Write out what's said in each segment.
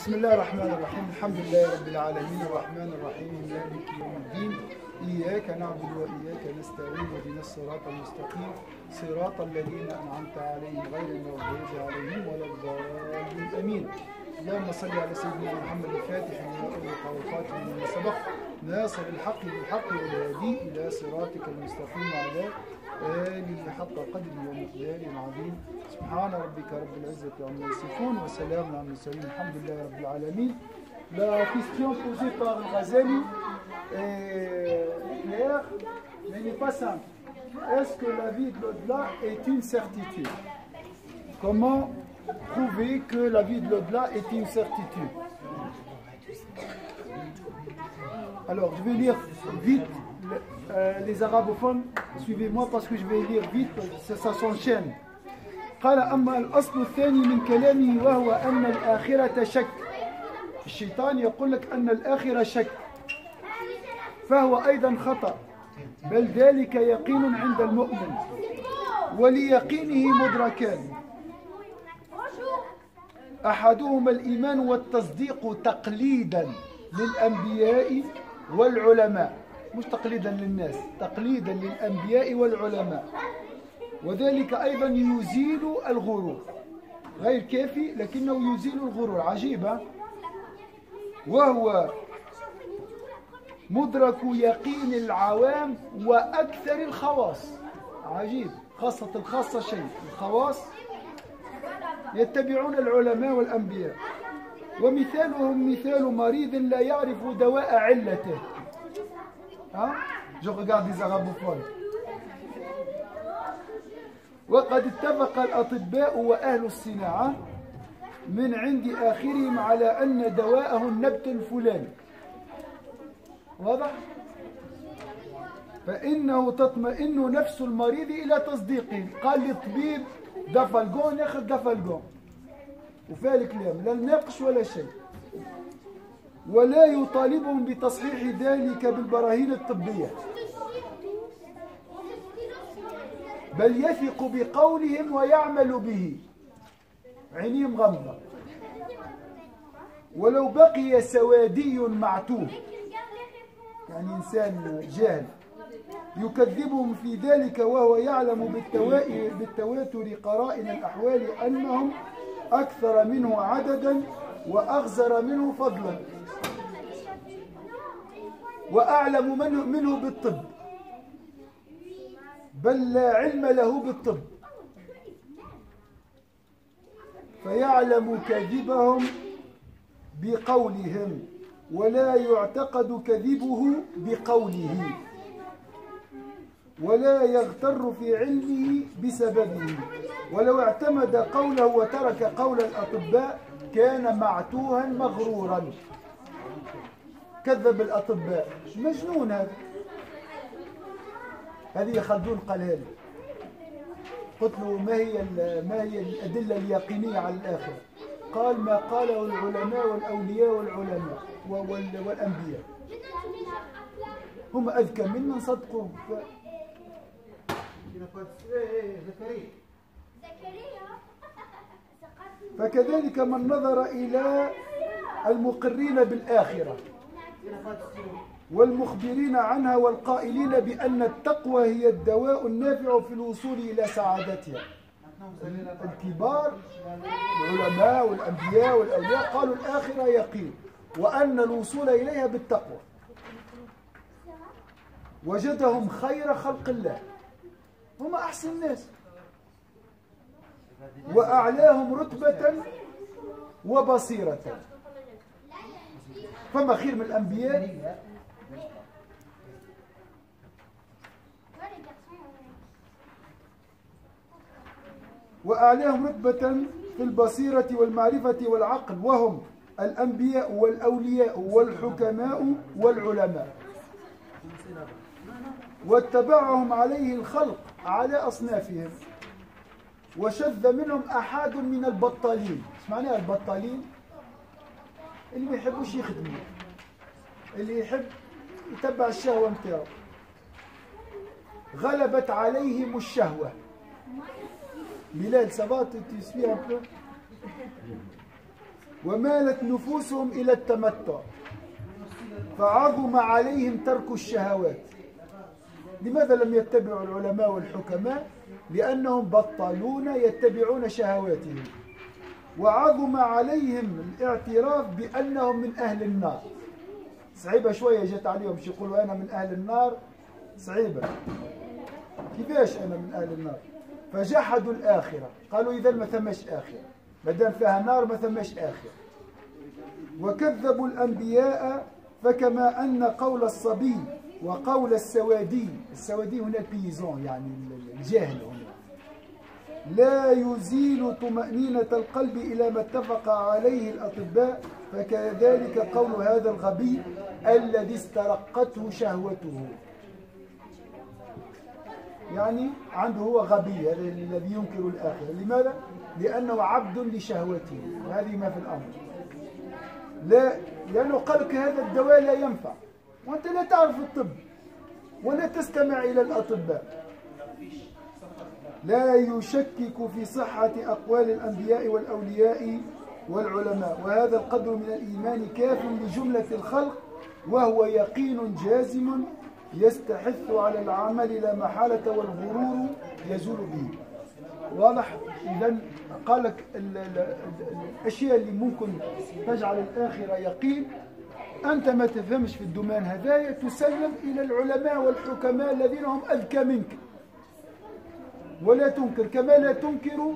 بسم الله الرحمن الرحيم. الحمد لله رب العالمين الرحمن الرحيم مالك يوم الدين. إياك نعبد وإياك نستعين اهدنا الصراط المستقيم صراط الذين أنعمت عليهم غير المغضوب عليهم ولا الضالين آمين. اللهم صل على سيدنا محمد الفاتح لما أغلق والخاتم لما سبق ناصر الحق بالحق والهادي إلى صراطك المستقيم وعلى آله حق قدره ومقداره العظيم. سبحان ربك رب العزة عما يصفون وسلام على المرسلين الحمد لله رب العالمين. La question posée par Ghazali est claire, mais n'est pas simple. Est-ce que la vie de l'au-delà est une certitude? Comment prouver que la vie de l'au-delà est une certitude? Alors, je vais lire vite les arabophones. Suivez-moi parce que je vais lire vite, ça s'enchaîne. قال أما الأصل الثاني من كلامه وهو أن الآخرة شك. الشيطان يقول لك أن الآخرة شك، فهو أيضا خطأ، بل ذلك يقين عند المؤمن، وليقينه مدركان، أحدهما الإيمان والتصديق تقليدا للأنبياء والعلماء، مش تقليدا للناس، تقليدا للأنبياء والعلماء، وذلك أيضا يزيل الغرور، غير كافي لكنه يزيل الغرور. عجيبة. وهو مدرك يقين العوام وأكثر الخواص. عجيب. خاصة الخاصة شيء، الخواص يتبعون العلماء والأنبياء. ومثالهم مثال مريض لا يعرف دواء علته. Je regarde les arabophones. وقد اتفق الأطباء وأهل الصناعة من عند آخرهم على أن دواءه النبت الفلاني. واضح؟ فإنه تطمئن نفس المريض إلى تصديقه. قال لي الطبيب دفلقون ياخذ دفلقون وفيه الكلام، لا نناقش ولا شيء، ولا يطالبهم بتصحيح ذلك بالبراهين الطبية، بل يثق بقولهم ويعمل به. عينيهم غمضة. ولو بقي سوادي معتوه، يعني إنسان جاهل، يكذبهم في ذلك وهو يعلم بالتواتر قرائن الأحوال أنهم أكثر منه عددا وأغزر منه فضلا وأعلم منه بالطب، بل لا علم له بالطب، فيعلم كذبهم بقولهم ولا يعتقد كذبه بقوله، ولا يغتر في علمه بسببه، ولو اعتمد قوله وترك قول الأطباء كان معتوها مغرورا. كذب الأطباء، مجنون هذا. هذه خلدون قالها لي. قلت له ما هي الأدلة اليقينية على الآخرة؟ قال ما قاله العلماء والأولياء والعلماء والأنبياء، هم أذكى منا صدقوا. فكذلك من نظر إلى المقرين بالآخرة والمخبرين عنها والقائلين بأن التقوى هي الدواء النافع في الوصول إلى سعادتها. الكبار العلماء والأنبياء والأولياء قالوا الآخرة يقين، وأن الوصول إليها بالتقوى. وجدهم خير خلق الله، هم أحسن الناس، وأعلاهم رتبة وبصيرة. فما خير من الأنبياء؟ وأعلاهم رتبة في البصيرة والمعرفة والعقل، وهم الأنبياء والأولياء والحكماء والعلماء، واتبعهم عليه الخلق على أصنافهم، وشذ منهم أحد من البطالين. ايش معناها البطالين؟ اللي ما يحبوش يخدموا، اللي يحب يتبع الشهوة نتاعو. غلبت عليهم الشهوة. بلال سافا تسوي ان بو ومالت نفوسهم إلى التمتع فعظم عليهم ترك الشهوات. لماذا لم يتبعوا العلماء والحكماء؟ لأنهم بطلون يتبعون شهواتهم، وعظم عليهم الاعتراف بأنهم من أهل النار. صعيبة شوية جت عليهم شو يقولوا أنا من أهل النار، صعيبة. كيفاش أنا من أهل النار؟ فجحدوا الآخرة، قالوا إذا ما ثمش آخرة، ما دام فيها نار ما ثمش آخرة. وكذبوا الأنبياء، فكما أن قول الصبي وقول السوادي، السوادي هنا البيزون يعني الجاهل هنا، لا يزيل طمأنينة القلب إلى ما اتفق عليه الأطباء، فكذلك قول هذا الغبي الذي استرقته شهوته. يعني عنده هو غبي، هذا الذي ينكر الآخرة. لماذا؟ لأنه عبد لشهوته، وهذه ما في الأمر. لا، لأنه قال لك هذا الدواء لا ينفع، وأنت لا تعرف الطب ولا تستمع إلى الأطباء. لا يشكك في صحة أقوال الأنبياء والأولياء والعلماء، وهذا القدر من الإيمان كاف لجملة الخلق، وهو يقين جازم يستحث على العمل لا محالة، والغرور يزول به. واضح؟ إذن قال لك الأشياء اللي ممكن تجعل الآخرة يقين، أنت ما تفهمش في الدومان هذايا، تسلم إلى العلماء والحكماء الذين هم أذكى منك، ولا تنكر كما لا تنكر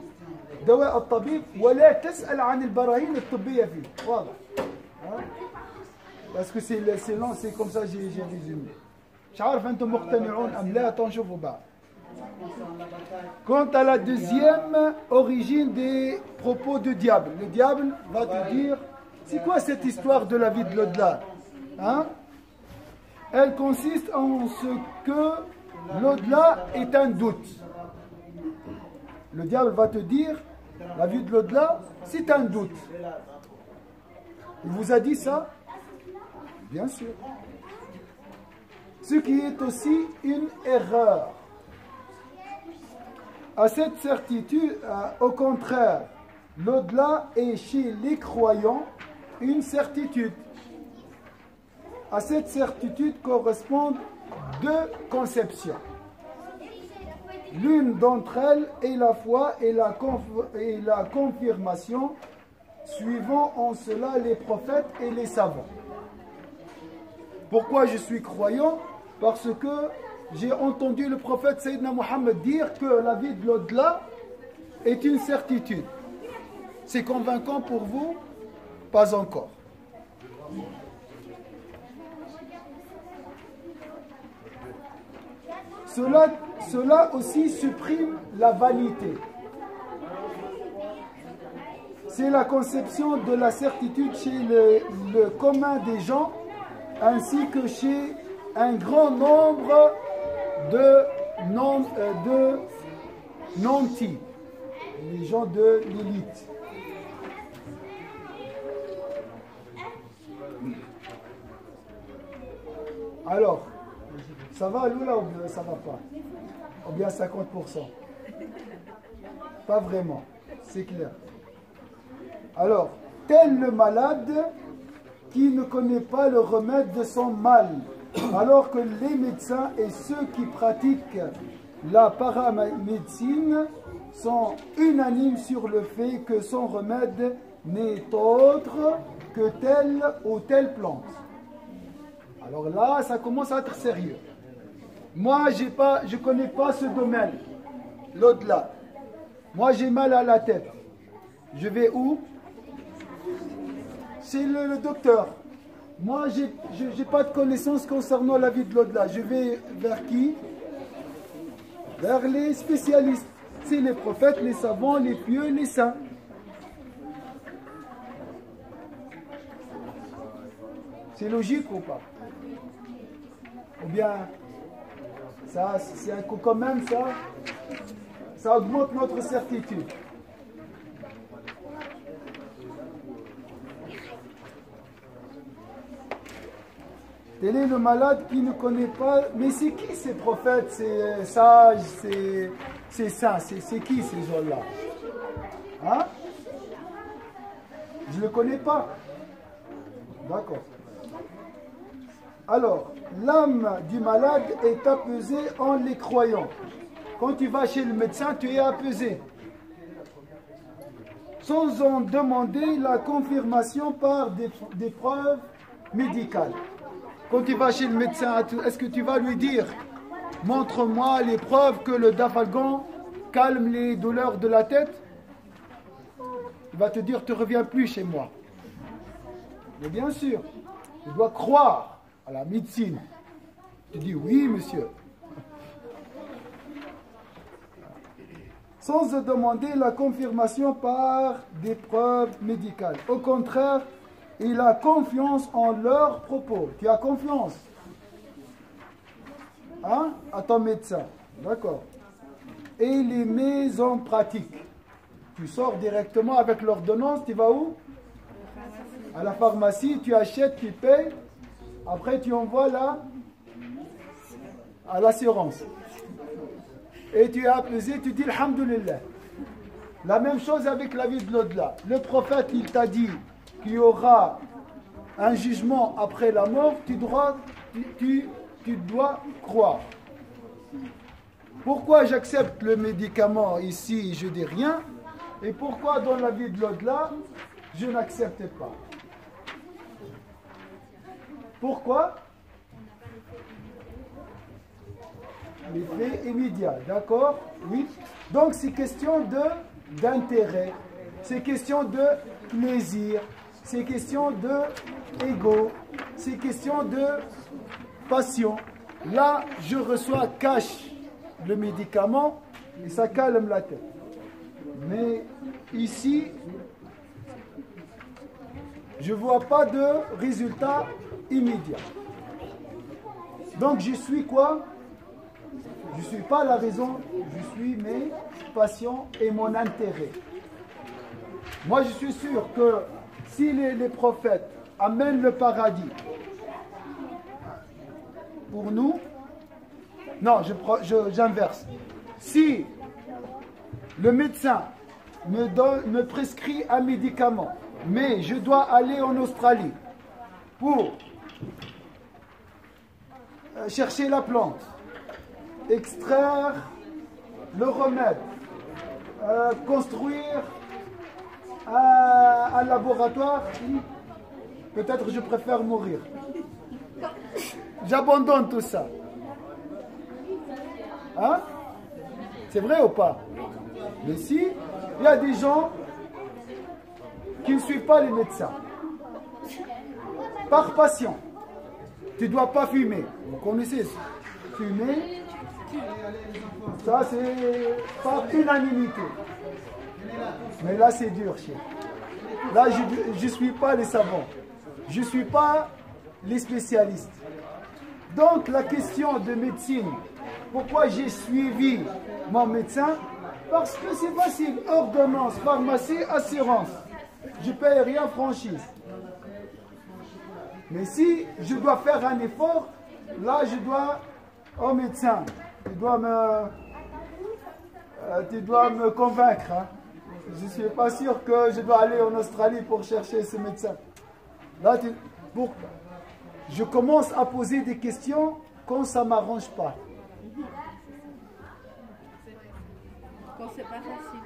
دواء الطبيب، ولا تسأل عن البراهين الطبية فيه. واضح؟ باسكو سي لون سي كوم سا جي ريزومي. مش عارف أنتم مقتنعون أم لا، تنشوفوا بعد. Quant à la deuxième origine des propos du diable, le diable va te dire, c'est quoi cette histoire de la vie de l'au-delà, hein? Elle consiste en ce que l'au-delà est un doute. Le diable va te dire, la vie de l'au-delà, c'est un doute. Il vous a dit ça? Bien sûr. Ce qui est aussi une erreur. À cette certitude, au contraire, l'au-delà est chez les croyants une certitude. À cette certitude correspondent deux conceptions. L'une d'entre elles est la foi et la confirmation, suivant en cela les prophètes et les savants. Pourquoi je suis croyant? Parce que j'ai entendu le prophète Sayyidina Mohammed dire que la vie de l'au-delà est une certitude. C'est convaincant pour vous? Pas encore. Cela aussi supprime la vanité. C'est la conception de la certitude chez le commun des gens, ainsi que chez un grand nombre de nantis, les gens de l'élite. Alors, ça va Lula ou bien ça va pas? Ou bien 50%? Pas vraiment, c'est clair. Alors, tel le malade qui ne connaît pas le remède de son mal, alors que les médecins et ceux qui pratiquent la paramédecine sont unanimes sur le fait que son remède n'est autre que telle ou telle plante. Alors là, ça commence à être sérieux. Moi, je ne connais pas ce domaine, l'au-delà. Moi, j'ai mal à la tête. Je vais où? C'est le docteur. Moi, je n'ai pas de connaissances concernant la vie de l'au-delà. Je vais vers qui? Vers les spécialistes. C'est les prophètes, les savants, les pieux, les saints. C'est logique ou pas? Ou bien, ça, c'est quand même ça augmente notre certitude. Tel est le malade qui ne connaît pas. Mais c'est qui ces prophètes, ces sages, ces saints? C'est qui ces gens-là? Hein? ne le connais pas. D'accord. Alors, l'âme du malade est apaisée en les croyant. Quand tu vas chez le médecin, tu es apaisé. Sans en demander la confirmation par des preuves médicales. Quand tu vas chez le médecin, est-ce que tu vas lui dire « Montre-moi les preuves que le dafalgan calme les douleurs de la tête ?» Il va te dire « Tu ne reviens plus chez moi. » Mais bien sûr, tu dois croire à la médecine. Tu dis « Oui, monsieur. » Sans demander la confirmation par des preuves médicales. Au contraire, il a confiance en leurs propos. Tu as confiance, hein, à ton médecin. D'accord. Et les mets en pratique. Tu sors directement avec l'ordonnance, tu vas où? À la pharmacie, tu achètes, tu payes. Après, tu envoies là à l'assurance. Et tu es apaisé, tu dis Alhamdulillah. La même chose avec la vie de l'au-delà. Le prophète, il t'a dit qu'il y aura un jugement après la mort, tu dois croire. Pourquoi j'accepte le médicament ici, je dis rien, et pourquoi dans la vie de l'au-delà, je n'accepte pas? Pourquoi? L'effet immédiat, d'accord? Oui. Donc c'est question d'intérêt, c'est question de plaisir, c'est question de ego, c'est question de passion. Là, je reçois cash le médicament et ça calme la tête. Mais ici, je ne vois pas de résultat immédiat. Donc je suis quoi? Je ne suis pas la raison, je suis mes passions et mon intérêt. Moi, je suis sûr que si les prophètes amènent le paradis pour nous, non, j'inverse. Si le médecin me prescrit un médicament, mais je dois aller en Australie pour chercher la plante, extraire le remède, construire un laboratoire, peut-être je préfère mourir. J'abandonne tout ça. Hein? C'est vrai ou pas? Mais si, il y a des gens qui ne suivent pas les médecins. Par passion. Tu ne dois pas fumer. Vous connaissez ça? Fumer, ça c'est pas unanimité. Mais là c'est dur, chien. Là je ne suis pas les savants. Je ne suis pas les spécialistes. Donc la question de médecine, pourquoi j'ai suivi mon médecin? Parce que c'est facile. Ordonnance, pharmacie, assurance. Je ne paye rien franchise. Mais si je dois faire un effort, là je dois au médecin. Tu dois me convaincre. Hein. Je ne suis pas sûr que je dois aller en Australie pour chercher ce médecin. Là, je commence à poser des questions quand ça ne m'arrange pas. Quand c'est pas facile.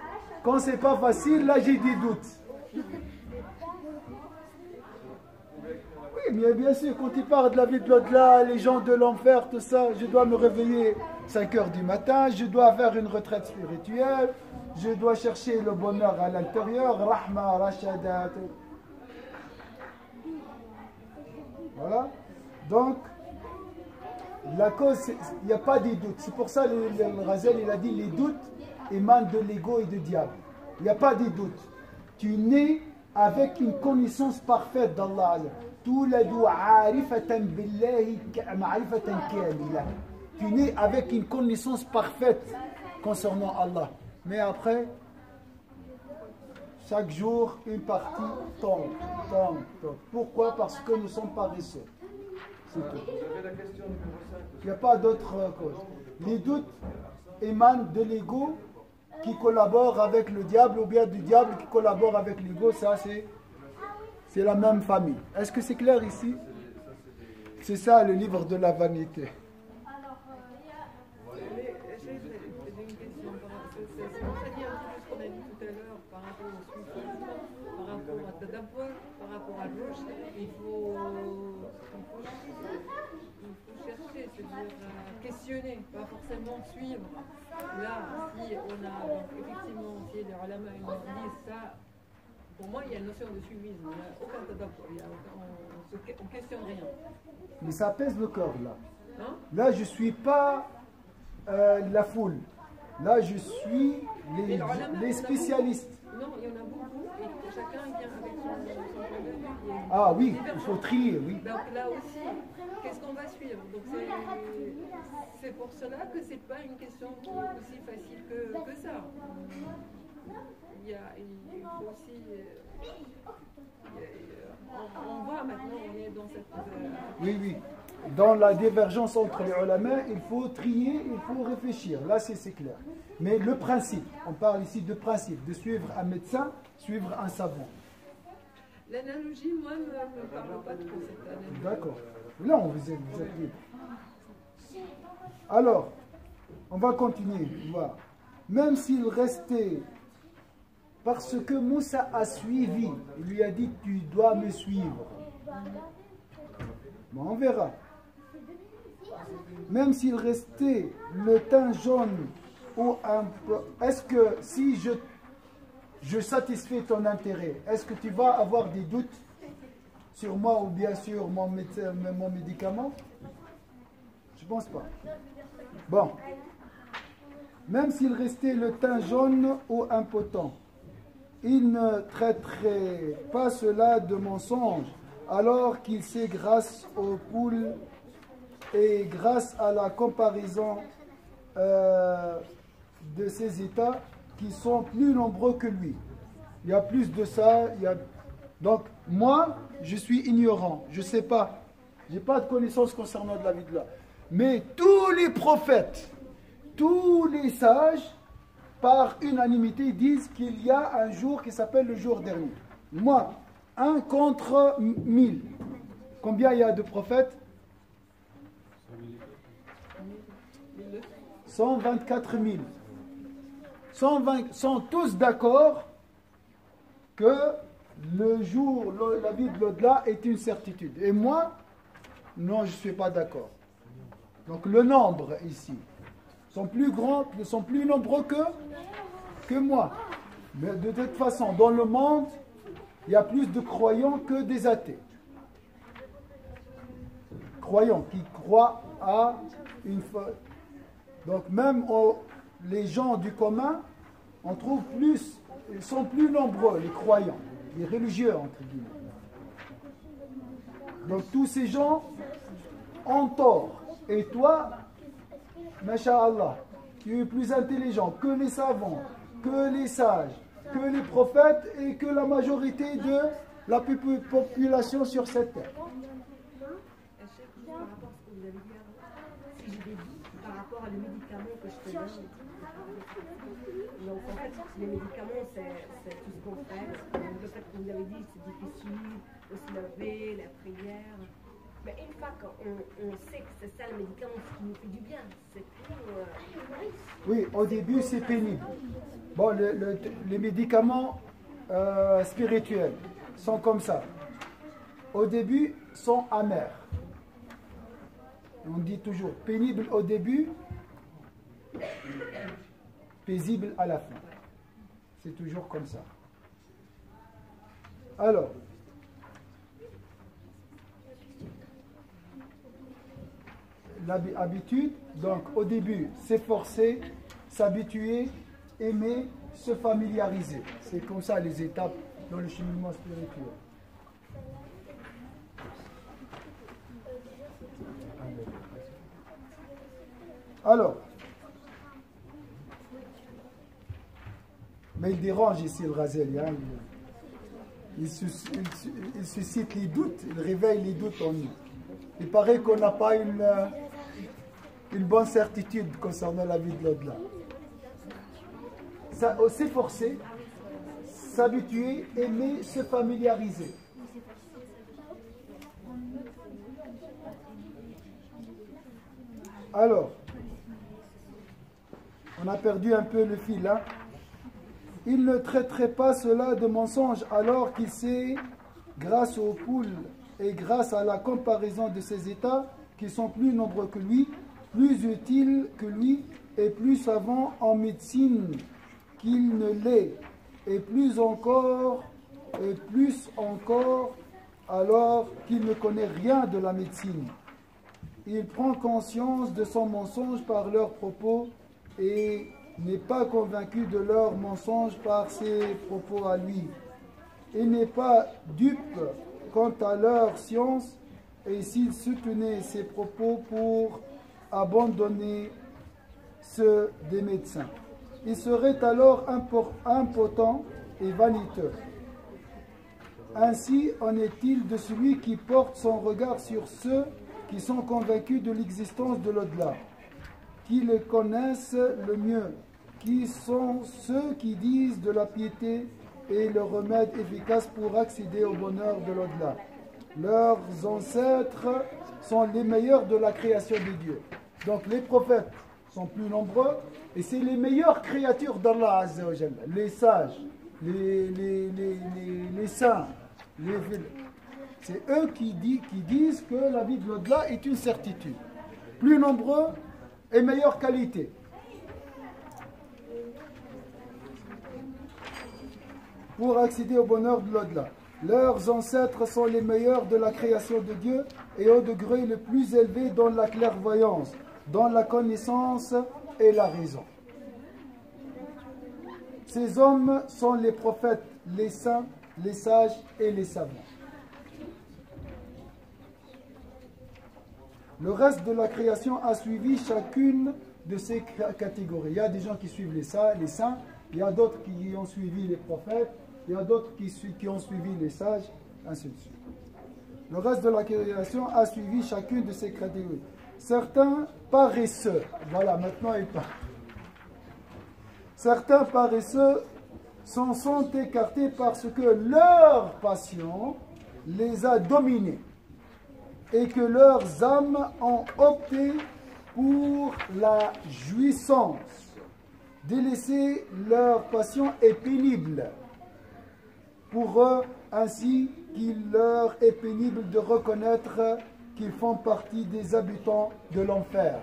Quand c'est pas facile, là j'ai des doutes. Oui, mais bien sûr, quand il parle de la vie de l'au-delà, les gens de l'enfer, tout ça, je dois me réveiller 5 heures du matin, je dois faire une retraite spirituelle, je dois chercher le bonheur à l'intérieur, Rahma, Rashadat. Voilà. Donc, la cause, il n'y a pas de doute. C'est pour ça que le Razel, il a dit les doutes émanent de l'ego et du diable. Il n'y a pas de doute. Tu nais avec une connaissance parfaite d'Allah. Tu nais avec une connaissance parfaite concernant Allah. Mais après, chaque jour, une partie tombe. Pourquoi? Parce que nous sommes paresseux. C'est tout. Il n'y a pas d'autre cause. Les doutes émanent de l'ego qui collabore avec le diable ou bien du diable qui collabore avec l'ego. Ça, c'est C'est la même famille. Est-ce que c'est clair ici? C'est ça le livre de la vanité. J'ai une question. C'est pour ça dire un peu ce qu'on a dit tout à l'heure par rapport au soufisme, par rapport à Tadabbur, par rapport à Rushd. Il faut chercher, c'est-à-dire questionner, pas forcément suivre. Là, si on a, donc, effectivement, si les ulama nous disent ça, pour moi, il y a une notion de suivisme. Il n'y a aucun Tadabbur, on ne questionne rien. Mais ça pèse le corps là. Hein? Là, je ne suis pas la foule. Là, je suis les spécialistes. Non, il y en a beaucoup et chacun vient avec son point de vue. Ah oui, il faut trier, oui. Donc là aussi, qu'est-ce qu'on va suivre? Donc c'est pour cela que c'est pas une question qui est aussi facile que ça. Il faut aussi... on voit maintenant, on est dans cette... Oui, oui. Dans la divergence entre les ulama, il faut trier, il faut réfléchir. Là, c'est clair. Mais le principe, on parle ici de principe, de suivre un médecin, suivre un savant. L'analogie, moi, ne me parle pas trop, cette analogie. D'accord. Là, vous êtes libre. Alors, on va continuer. Voilà. Même s'il restait, parce que Moussa a suivi, il lui a dit, tu dois me suivre. Bon, on verra. Même s'il restait le teint jaune ou un peu, est-ce que si je satisfais ton intérêt, est-ce que tu vas avoir des doutes sur moi ou bien sur mon médicament? Je pense pas. Bon. Même s'il restait le teint jaune ou impotent, il ne traiterait pas cela de mensonge, alors qu'il sait grâce aux poules et grâce à la comparaison de ces états qui sont plus nombreux que lui. Il y a plus de ça. Donc, moi, je suis ignorant. Je ne sais pas. Je n'ai pas de connaissances concernant de la vie de là. Mais tous les prophètes, tous les sages, par unanimité, disent qu'il y a un jour qui s'appelle le jour dernier. Moi, 1 contre 1000. Combien il y a de prophètes? 124 000. Sont tous d'accord que le jour, la vie de l'au-delà est une certitude. Et moi, non, je ne suis pas d'accord. Donc le nombre ici sont plus grands, sont plus nombreux que moi. Mais de toute façon, dans le monde, il y a plus de croyants que des athées. Croyants qui croient à une foi. Donc même les gens du commun, on trouve plus, ils sont plus nombreux, les croyants, les religieux entre guillemets. Donc tous ces gens ont tort. Et toi, Masha'Allah, tu es plus intelligent que les savants, que les sages, que les prophètes et que la majorité de la population sur cette terre. Par rapport à ce que vous avez dit avant, si j'ai des doutes par rapport à les médicaments que je te donne. Donc en fait, les médicaments, c'est tout ce qu'on fait. Le fait que vous avez dit, c'est difficile, de se lever, la prière. Mais une fois qu'on sait que c'est ça le médicament, ce qui nous fait du bien, c'est plus... Oui, au début c'est pénible. Bon, les médicaments spirituels sont comme ça. Au début, sont amers. On dit toujours pénible au début, paisible à la fin. C'est toujours comme ça. Alors, l'habitude, donc au début, s'efforcer, s'habituer, aimer, se familiariser. C'est comme ça les étapes dans le cheminement spirituel. Alors, mais il dérange ici le Razeli, hein. Il suscite les doutes, il réveille les doutes en nous. Il paraît qu'on n'a pas une bonne certitude concernant la vie de l'au-delà. S'efforcer, s'habituer, aimer, se familiariser. Alors, on a perdu un peu le fil, hein. Il ne traiterait pas cela de mensonge alors qu'il sait, grâce aux poules et grâce à la comparaison de ses états, qui sont plus nombreux que lui, plus utiles que lui et plus savants en médecine qu'il ne l'est, et plus encore, alors qu'il ne connaît rien de la médecine. Il prend conscience de son mensonge par leurs propos et n'est pas convaincu de leurs mensonges par ses propos à lui. Il n'est pas dupe quant à leur science, et s'il soutenait ses propos pour abandonner ceux des médecins, il serait alors impotent et vaniteux. Ainsi en est-il de celui qui porte son regard sur ceux qui sont convaincus de l'existence de l'au-delà, qui le connaissent le mieux, qui sont ceux qui disent de la piété et le remède efficace pour accéder au bonheur de l'au-delà. Leurs ancêtres sont les meilleurs de la création de Dieu. Donc les prophètes sont plus nombreux et c'est les meilleures créatures d'Allah Azza wa Jalla. Les sages, les saints, c'est eux qui disent que la vie de l'au-delà est une certitude. Plus nombreux et meilleure qualité. Pour accéder au bonheur de l'au-delà. Leurs ancêtres sont les meilleurs de la création de Dieu et au degré le plus élevé dans la clairvoyance, dans la connaissance et la raison. Ces hommes sont les prophètes, les saints, les sages et les savants. Le reste de la création a suivi chacune de ces catégories. Il y a des gens qui suivent les saints, il y a d'autres qui ont suivi les prophètes, il y a d'autres qui ont suivi les sages, ainsi de suite. Le reste de la création a suivi chacune de ces catégories. Certains paresseux, voilà, maintenant ils parlent. Certains paresseux s'en sont écartés parce que leur passion les a dominés et que leurs âmes ont opté pour la jouissance. Délaisser leur passion est pénible. Pour eux, ainsi qu'il leur est pénible de reconnaître qu'ils font partie des habitants de l'enfer.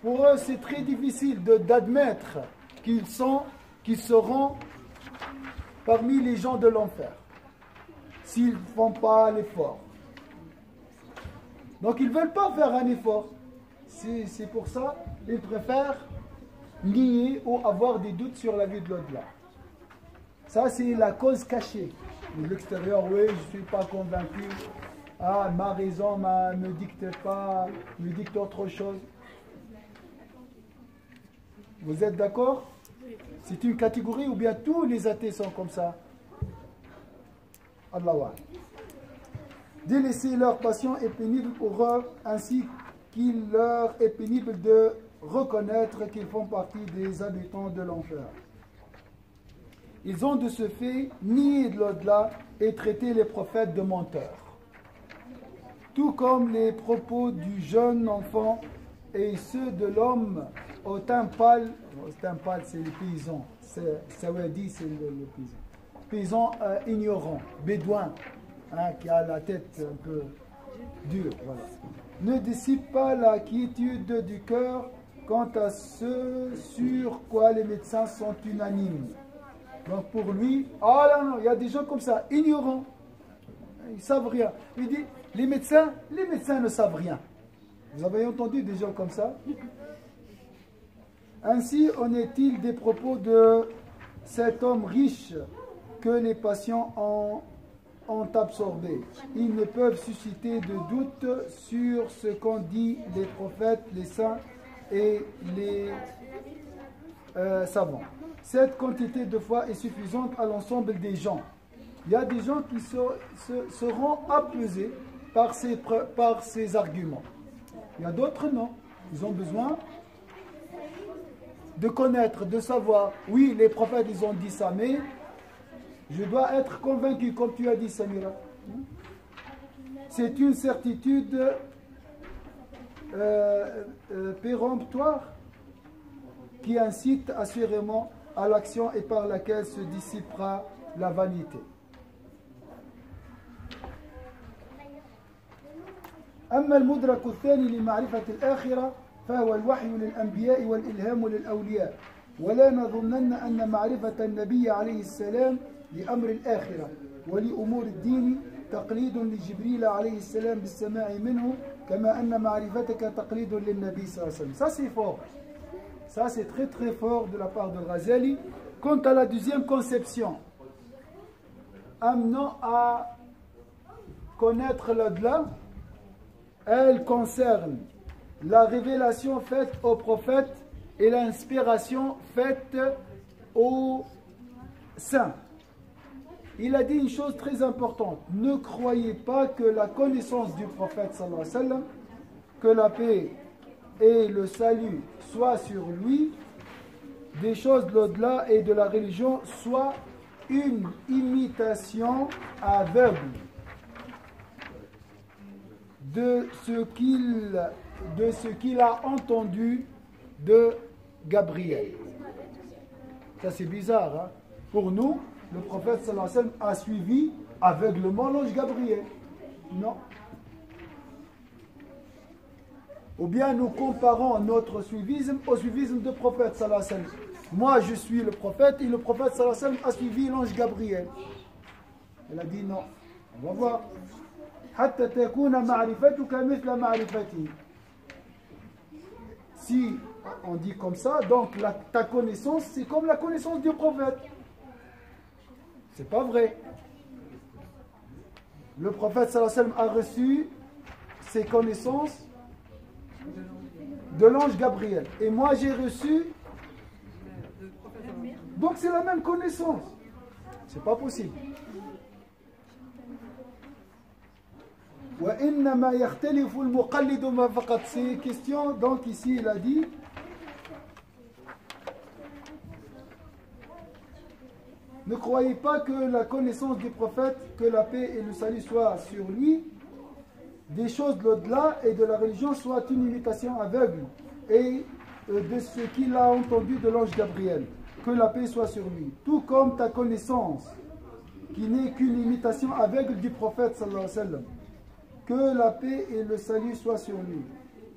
Pour eux, c'est très difficile d'admettre qu'ils seront parmi les gens de l'enfer, s'ils ne font pas l'effort. Donc ils ne veulent pas faire un effort. C'est pour ça qu'ils préfèrent nier ou avoir des doutes sur la vie de l'au-delà. Ça, c'est la cause cachée. De l'extérieur, oui, je ne suis pas convaincu. Ah, ma raison me dicte pas, me dicte autre chose. Vous êtes d'accord? C'est une catégorie ou bien tous les athées sont comme ça? Allah. Délaisser leur passion est pénible pour eux, ainsi qu'il leur est pénible de reconnaître qu'ils font partie des habitants de l'enfer. Ils ont de ce fait nié de l'au-delà et traité les prophètes de menteurs. Tout comme les propos du jeune enfant et ceux de l'homme au teint pâle c'est les paysans, Sawadi c'est le paysan. Paysan ignorant, bédouin, hein, qui a la tête un peu dure. Voilà. Ne dissipe pas la quiétude du cœur quant à ce sur quoi les médecins sont unanimes. Donc pour lui, oh là non, il y a des gens comme ça, ignorants, ils ne savent rien. Il dit, les médecins ne savent rien. Vous avez entendu des gens comme ça? Ainsi en est-il des propos de cet homme riche que les patients ont absorbé. Ils ne peuvent susciter de doute sur ce qu'ont dit les prophètes, les saints et les savants. Cette quantité de foi est suffisante à l'ensemble des gens. Il y a des gens qui seront apaisés par ces arguments. Il y a d'autres non. Ils ont besoin de connaître, de savoir. Oui, les prophètes, ils ont dit ça, mais je dois être convaincu, comme tu as dit, Samira. C'est une certitude péremptoire qui incite assurément à l'action et par laquelle se dissipera la vanité. أما المدرك الثاني لمعرفة الآخرة فهو الوحي للأنبياء والإلهام للأولياء ولا نظنن أن معرفة النبي عليه السلام لأمر الآخرة ولأمور الدين تقليد لجبريل عليه السلام بالسماع منه كما أن معرفتك تقليد للنبي صلى الله عليه وسلم. Ça c'est fort. Ça c'est très très fort de la part de Ghazali. Quant à la deuxième conception, amenant à connaître l'au-delà, elle concerne la révélation faite aux prophètes et l'inspiration faite aux saints. Il a dit une chose très importante. Ne croyez pas que la connaissance du prophète sallallahu alayhi wa sallam, que la paix et le salut soient sur lui, des choses de l'au-delà et de la religion, soit une imitation aveugle de ce qu'il a entendu de Gabriel. Ça c'est bizarre, hein? Pour nous, le prophète sallallahu alayhi wa sallam a suivi aveuglement l'ange Gabriel. Non. Ou bien nous comparons notre suivisme au suivisme du prophète sallallahu alayhi wa sallam. Moi je suis le prophète et le prophète sallallahu alayhi wa sallam a suivi l'ange Gabriel. Elle a dit non. On va voir. حتى تكون معرفتك مثل معرفتي. Si on dit comme ça, donc ta connaissance, c'est comme la connaissance du prophète. C'est pas vrai. Le prophète sallallahu alayhi wa sallam a reçu ses connaissances de l'ange Gabriel. Et moi j'ai reçu. Donc c'est la même connaissance. C'est pas possible. وإنما يختلف المقلد ما فقط. C'est question, donc ici il a dit ne croyez pas que la connaissance du prophète, que la paix et le salut soient sur lui, des choses de l'au-delà et de la religion soient une imitation aveugle et de ce qu'il a entendu de l'ange Gabriel, que la paix soit sur lui, tout comme ta connaissance qui n'est qu'une imitation aveugle du prophète sallallahu alayhi wa sallam, que la paix et le salut soient sur lui,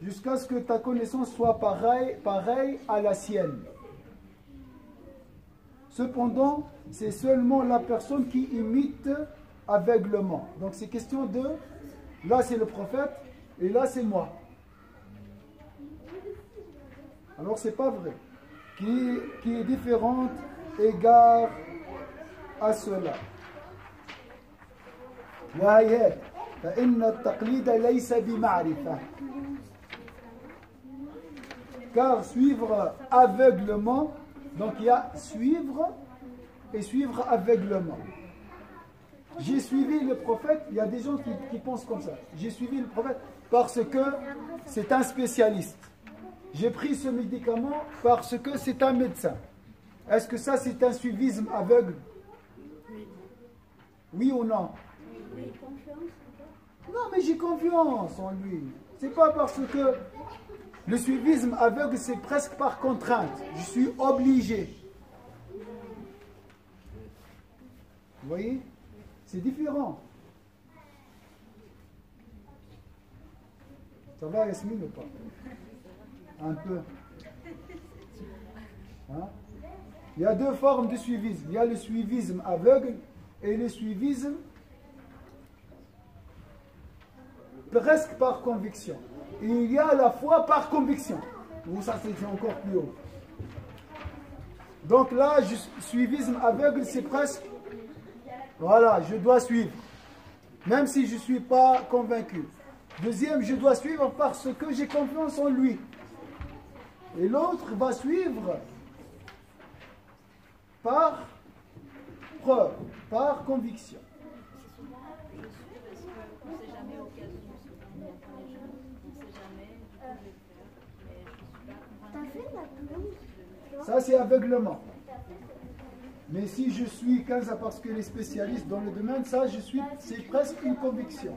jusqu'à ce que ta connaissance soit pareille à la sienne. Cependant, c'est seulement la personne qui imite aveuglement. Donc c'est question de, là c'est le prophète et là c'est moi. Alors c'est pas vrai. Qui est différente, égard à cela. وهي فإن التقليد ليس بمعرفة. Car suivre aveuglement, donc il y a suivre et suivre aveuglement. J'ai suivi le prophète, il y a des gens qui pensent comme ça. J'ai suivi le prophète parce que c'est un spécialiste. J'ai pris ce médicament parce que c'est un médecin. Est-ce que ça c'est un suivisme aveugle? Oui ou non? Non, mais j'ai confiance en lui. C'est pas parce que le suivisme aveugle, c'est presque par contrainte. Je suis obligé. Vous voyez? C'est différent. Ça va, Yasmine, ou pas? Un peu. Hein? Il y a deux formes de suivisme. Il y a le suivisme aveugle et le suivisme presque par conviction. Et il y a la foi par conviction. Ou ça c'est encore plus haut. Donc là, suivisme aveugle, c'est presque, voilà, je dois suivre. Même si je ne suis pas convaincu. Deuxième, je dois suivre parce que j'ai confiance en lui. Et l'autre va suivre par preuve, par conviction. Ça c'est aveuglement. Mais si je suis Kanza parce qu'elle est spécialiste dans le domaine, ça, c'est presque une conviction.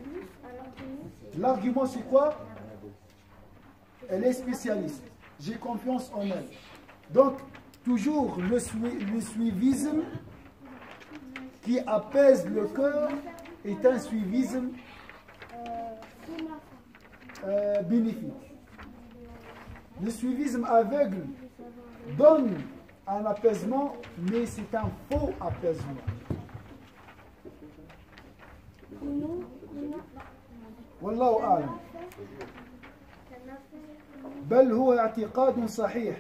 L'argument, c'est quoi? Elle est spécialiste. J'ai confiance en elle. Donc, toujours le suivisme qui apaise le cœur est un suivisme bénéfique. Le suivisme aveugle donne un apaisement, mais c'est un faux apaisement. Wallahu a'lam. بل هو اعتقاد صحيح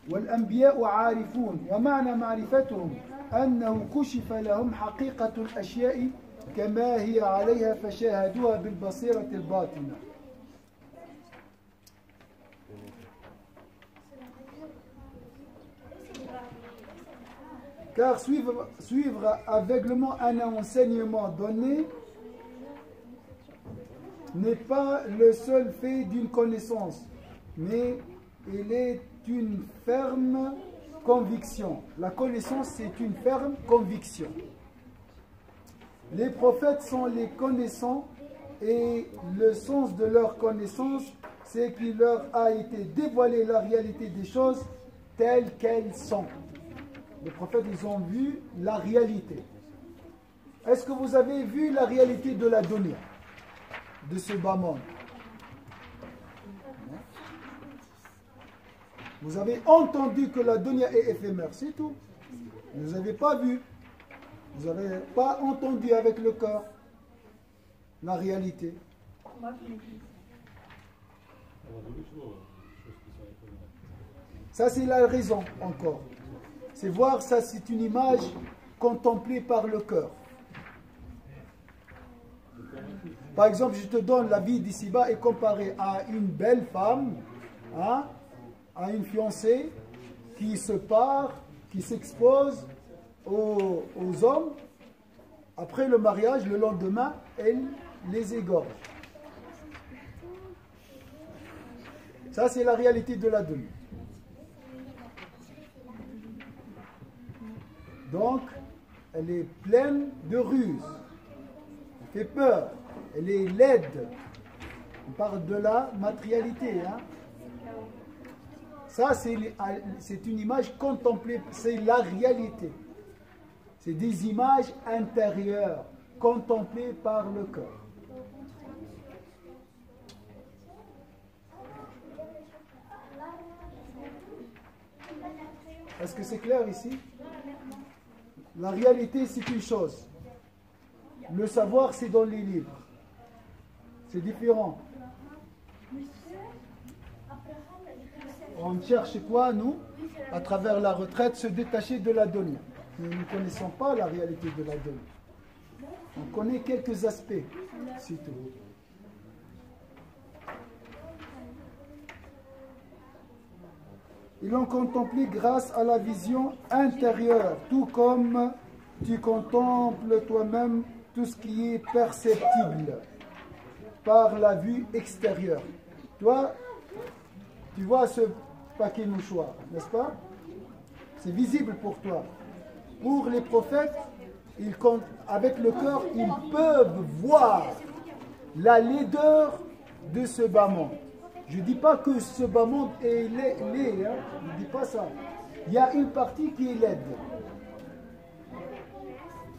والأنبياء عارفون ومعنى معرفتهم أنه كشف لهم حقيقة الأشياء كما هي عليها فشاهدوها بالبصيرة الباطنة. Car suivre aveuglement un enseignement donné n'est pas le seul fait d'une connaissance, mais il est une ferme conviction. La connaissance, c'est une ferme conviction. Les prophètes sont les connaissants et le sens de leur connaissance, c'est qu'il leur a été dévoilé la réalité des choses telles qu'elles sont. Les prophètes, ils ont vu la réalité. Est-ce que vous avez vu la réalité de la dunya, de ce bas monde? Vous avez entendu que la dunya est éphémère, c'est tout. Vous n'avez pas vu. Vous n'avez pas entendu avec le cœur la réalité. Ça, c'est la raison encore. C'est voir ça, c'est une image contemplée par le cœur. Par exemple, je te donne la vie d'ici-bas et comparée à une belle femme, hein, à une fiancée qui se part, qui s'expose aux hommes. Après le mariage, le lendemain, elle les égorge. Ça, c'est la réalité de la dunya. Donc, elle est pleine de ruses. Elle fait peur. Elle est laide. On parle de la matérialité. Hein? Ça, c'est une image contemplée. C'est la réalité. C'est des images intérieures, contemplées par le cœur. Est-ce que c'est clair ici? La réalité, c'est une chose. Le savoir, c'est dans les livres. C'est différent. On cherche quoi, nous? À travers la retraite, se détacher de la dunya. Nous ne connaissons pas la réalité de la dunya. On connaît quelques aspects, c'est tout. Ils l'ont contemplé grâce à la vision intérieure, tout comme tu contemples toi-même tout ce qui est perceptible par la vue extérieure. Toi, tu vois ce paquet mouchoir, n'est-ce pas? C'est visible pour toi. Pour les prophètes, avec le cœur, ils peuvent voir la laideur de ce bas monde. Je ne dis pas que ce bas monde est laid, hein? Je ne dis pas ça. Il y a une partie qui est laide.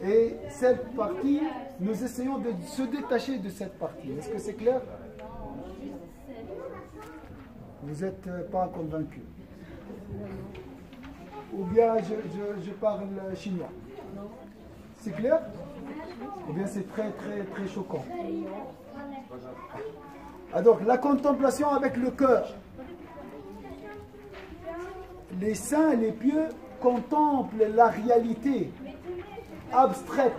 Et cette partie, nous essayons de se détacher de cette partie. Est-ce que c'est clair? Vous n'êtes pas convaincu. Ou bien je parle chinois. C'est clair? Ou bien c'est très très très choquant. Ah, donc la contemplation avec le cœur. Les saints, les pieux contemplent la réalité abstraite,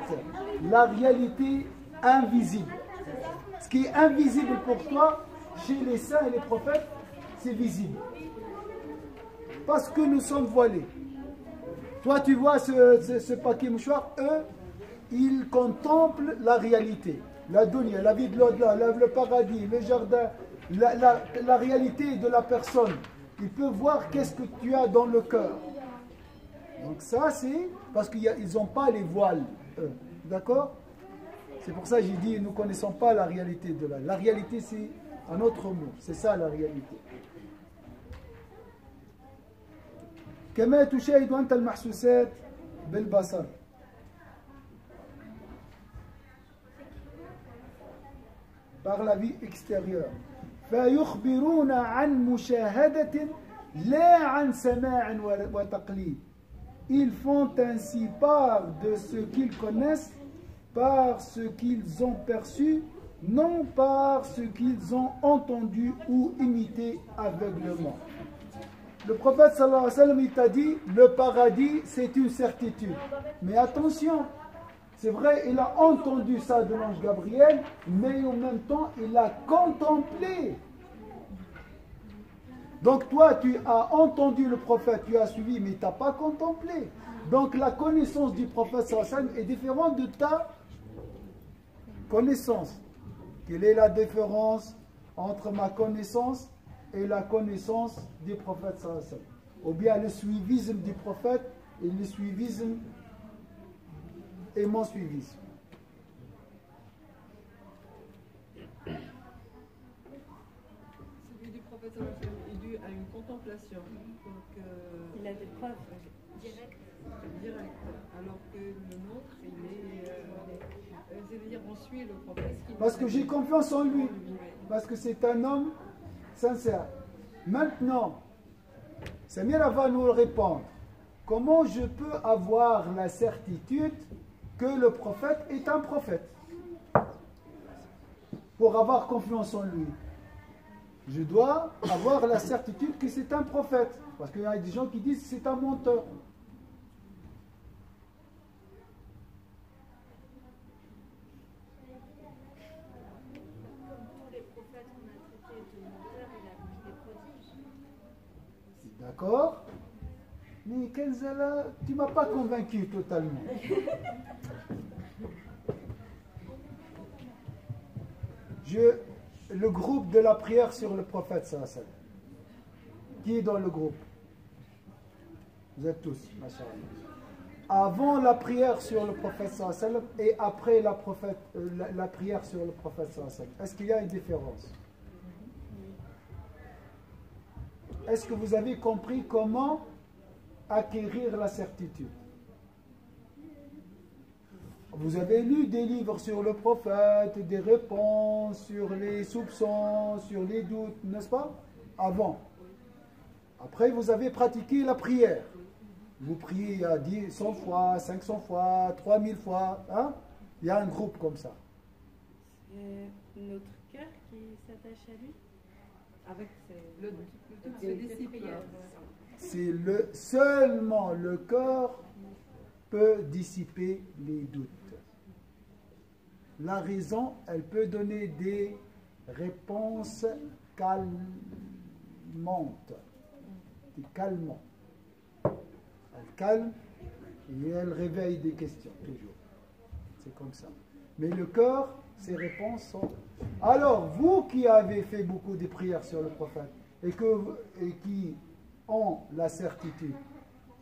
la réalité invisible. Ce qui est invisible pour toi, chez les saints et les prophètes, c'est visible. Parce que nous sommes voilés. Toi, tu vois ce paquet mouchoir, eux, ils contemplent la réalité. La dunya, la vie de l'au-delà, le paradis, le jardin, la réalité de la personne. Ils peuvent voir qu'est-ce que tu as dans le cœur. Donc ça, c'est parce qu'ils n'ont pas les voiles, eux. D'accord? C'est pour ça que j'ai dit, nous ne connaissons pas la réalité de la. La réalité, c'est un autre mot. C'est ça la réalité. كما تشاهد أنت المحسوسات بالبصر. Par la vie extérieure. فيخبرون عن مشاهدة لا عن سماع وتقليد. Ils font ainsi part de ce qu'ils connaissent, par ce qu'ils ont perçu, non par ce qu'ils ont entendu ou imité aveuglement. Le prophète sallallahu alayhi wa sallam, il t'a dit, le paradis, c'est une certitude. Mais attention, c'est vrai, il a entendu ça de l'ange Gabriel, mais en même temps, il a contemplé. Donc toi, tu as entendu le prophète, tu as suivi, mais tu n'as pas contemplé. Donc la connaissance du prophète sallallahu alayhi wa sallam est différente de ta connaissance. Quelle est la différence entre ma connaissance et la connaissance du prophète sallallahu alayhi wa sallam? Ou bien le suivisme du prophète et le suivisme et mon suivisme. Celui du prophète sallallahu alayhi wa sallam est dû à une contemplation. Donc, Il a des preuves directes. Alors que le nôtre, il est. C'est-à-dire, on suit le prophète. Parce que j'ai confiance en lui. Parce que c'est un homme sincère. Maintenant, Samira va nous répondre. Comment je peux avoir la certitude que le prophète est un prophète? Pour avoir confiance en lui, je dois avoir la certitude que c'est un prophète. Parce qu'il y a des gens qui disent que c'est un menteur. D'accord? Mais Kenzala, tu ne m'as pas convaincu totalement. Le groupe de la prière sur le prophète sallallahu alayhi wa sallam. Qui est dans le groupe? Vous êtes tous, machallah. Avant la prière sur le prophète sallallahu alayhi wa sallam et après la prière sur le prophète sallallahu alayhi wa sallam. Est-ce qu'il y a une différence? Est-ce que vous avez compris comment acquérir la certitude? Vous avez lu des livres sur le prophète, des réponses sur les soupçons, sur les doutes, n'est-ce pas? Avant. Après, vous avez pratiqué la prière. Vous priez à 100 fois, 500 fois, 3000 fois. Hein? Il y a un groupe comme ça. C'est notre cœur qui s'attache à lui. Avec le doute se dissipe. C'est seulement le cœur peut dissiper les doutes. La raison, elle peut donner des réponses calmantes. Des calmants. Elle calme et elle réveille des questions, toujours. C'est comme ça. Mais le cœur, ses réponses sont... Alors, vous qui avez fait beaucoup de prières sur le prophète et qui ont la certitude,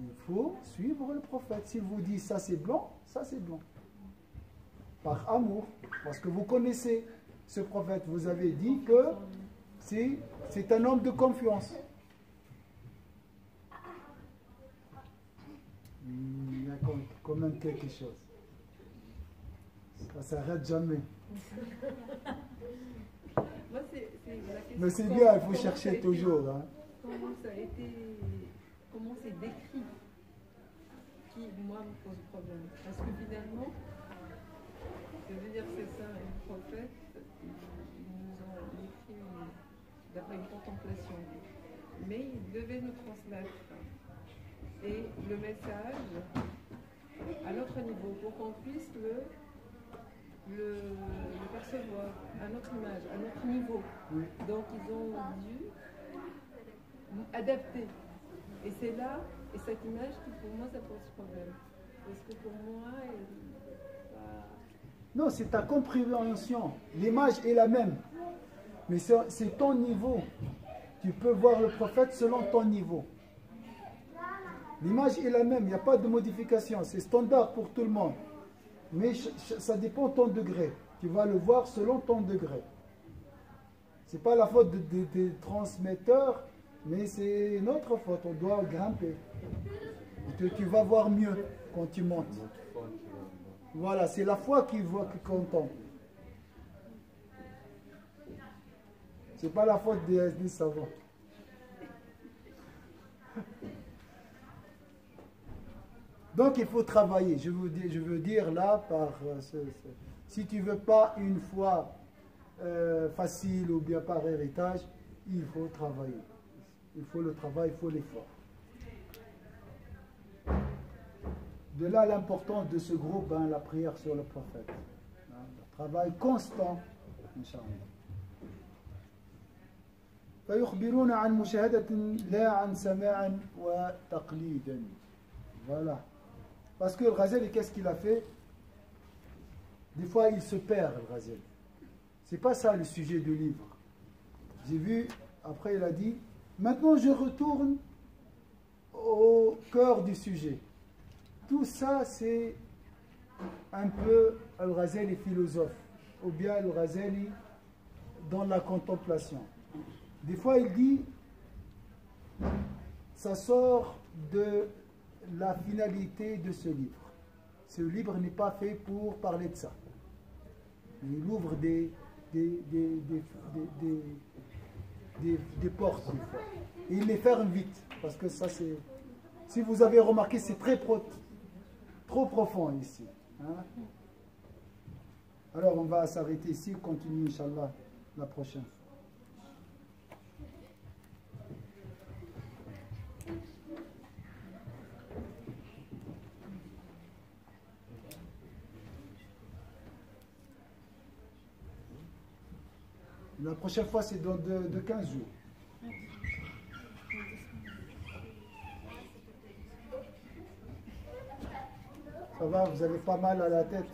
il faut suivre le prophète. S'il vous dit ça c'est blanc, ça c'est blanc. Par amour, parce que vous connaissez ce prophète, vous avez dit que c'est un homme de confiance. Il y a quand même quelque chose. Ça ne s'arrête jamais. Moi, c'est la question. Mais c'est bien, il faut chercher toujours. Hein. Comment ça a été, comment c'est décrit qui, moi, me pose problème. Parce que finalement, je veux dire, c'est ça, un prophète, ils nous ont décrit d'après une contemplation. Mais ils devaient nous transmettre. Et le message à notre niveau, pour qu'on puisse le percevoir à notre image, à notre niveau. Oui. Donc ils ont dû adapter. Et c'est là, et cette image qui pour moi ça pose problème. Parce que pour moi, non, c'est ta compréhension. L'image est la même. Mais c'est ton niveau. Tu peux voir le prophète selon ton niveau. L'image est la même, il n'y a pas de modification, c'est standard pour tout le monde. Mais ça dépend de ton degré. Tu vas le voir selon ton degré. Ce n'est pas la faute des transmetteurs, mais c'est notre faute, on doit grimper. Tu vas voir mieux quand tu montes. Voilà, c'est la foi qui compte. Ce n'est pas la faute des savants. Donc il faut travailler. Je veux dire là, si tu ne veux pas une foi facile ou bien par héritage, il faut travailler. Il faut le travail, il faut l'effort. De là l'importance de ce groupe, la prière sur le prophète. Le travail constant, Inch'Allah. فيخبرون عن مشاهدة لا عن سماع وتقليد. Voilà. Parce que le Ghazali, qu'est-ce qu'il a fait? Des fois, il se perd, le Ghazali. C'est pas ça le sujet du livre. J'ai vu, après il a dit, maintenant je retourne au cœur du sujet. Tout ça, c'est un peu le Ghazali philosophe, ou bien le Ghazali dans la contemplation. Des fois, il dit, ça sort de la finalité de ce livre. Ce livre n'est pas fait pour parler de ça. Il ouvre des portes, des fois. Et il les ferme vite, parce que ça, c'est... Si vous avez remarqué, c'est trop profond ici. Hein? Alors, on va s'arrêter ici, continuer, Inch'Allah, la prochaine fois. La prochaine fois, c'est dans de 15 jours. Ça va, vous avez pas mal à la tête?